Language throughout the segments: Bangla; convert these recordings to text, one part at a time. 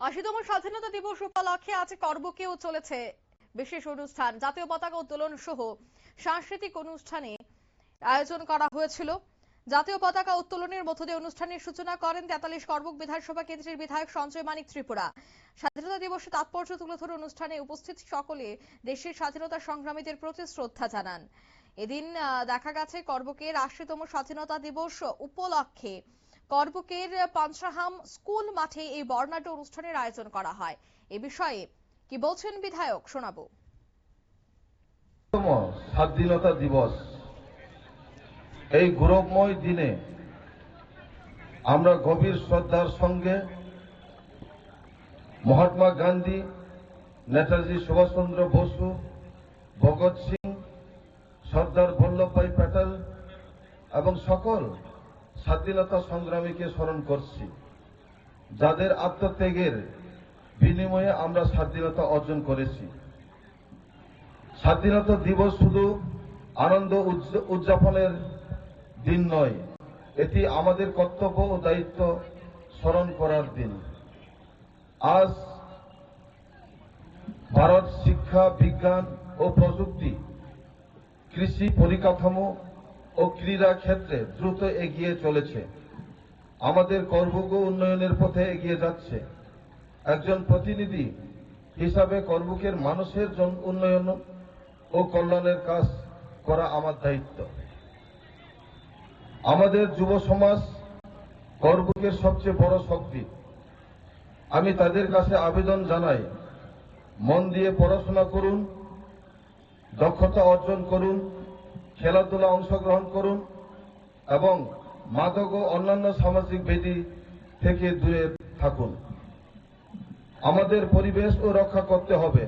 ৮০তম স্বাধীনতা দিবস উপলক্ষে আজ করবুকেও চলেছে বিশেষ অনুষ্ঠান। জাতীয় পতাকা উত্তোলন সহ সাংস্কৃতিক অনুষ্ঠানে আয়োজন করা হয়েছিল। জাতীয় পতাকা উত্তোলনের মধ্য দিয়ে অনুষ্ঠানের সূচনা করেন ৪৩ করবুক বিধানসভা কেন্দ্রের বিধায়ক সঞ্জয় মানিক ত্রিপুরা। স্বাধীনতা দিবসে তাৎপর্য তুলে ধরে অনুষ্ঠানে উপস্থিত সকলে দেশের স্বাধীনতা সংগ্রামীদের প্রতি শ্রদ্ধা জানান। এদিন দেখা গেছে করবুকের ৮০তম স্বাধীনতা দিবস উপলক্ষে করবুকের পাঞ্চাহাম স্কুল মাঠে এই বর্ণাঢ্য অনুষ্ঠানের আয়োজন করা হয়। এ বিষয়ে কি বলছেন বিধায়ক শোনাবো। স্বাধীনতা দিবস, এই গৌরবময় দিনে আমরা গভীর শ্রদ্ধার সঙ্গে মহাত্মা গান্ধী, নেতাজি সুভাষচন্দ্র বসু, ভগৎ সিং, সর্দার বল্লভভাই প্যাটেল এবং সকল স্বাধীনতা সংগ্রামীকে স্মরণ করছি, যাদের আত্মত্যাগের বিনিময়ে আমরা স্বাধীনতা অর্জন করেছি। স্বাধীনতা দিবস শুধু আনন্দ উদযাপনের দিন নয়, এটি আমাদের কর্তব্য ও দায়িত্ব স্মরণ করার দিন। আজ ভারত শিক্ষা, বিজ্ঞান ও প্রযুক্তি, কৃষি, পরিকাঠামো ও ক্রীড়া ক্ষেত্রে দ্রুত এগিয়ে চলেছে। আমাদের করবুক উন্নয়নের পথে এগিয়ে যাচ্ছে। একজন প্রতিনিধি হিসাবে করবুকের মানুষের উন্নয়ন ও কল্যাণের কাজ করা আমার দায়িত্ব। আমাদের যুব সমাজ করবুকের সবচেয়ে বড় শক্তি। আমি তাদের কাছে আবেদন জানাই, মন দিয়ে পড়াশোনা করুন, দক্ষতা অর্জন করুন, খেলাধুলা অংশগ্রহণ করুন এবং মাদক ও অন্যান্য সামাজিক ব্যাধি থেকে দূরে থাকুন। আমাদের পরিবেশ ও রক্ষা করতে হবে।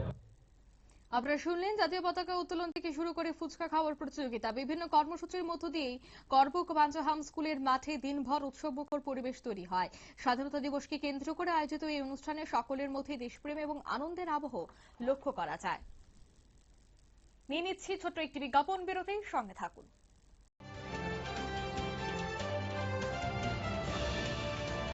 আপনারা শুনলেন জাতীয় পতাকা উত্তোলন থেকে শুরু করে ফুচকা খাওয়ার প্রতিযোগিতা, বিভিন্ন কর্মসূচির মধ্য দিয়েই করবুক পাঞ্চাহাম স্কুলের মাঠে দিনভর উৎসবমুখর পরিবেশ তৈরি হয়। স্বাধীনতা দিবসকে কেন্দ্র করে আয়োজিত এই অনুষ্ঠানে সকলের মধ্যে দেশপ্রেম এবং আনন্দের আবহ লক্ষ্য করা যায়। নিয়ে নিচ্ছি ছোট্ট একটি বিজ্ঞাপন বিরতি, সঙ্গে থাকুন।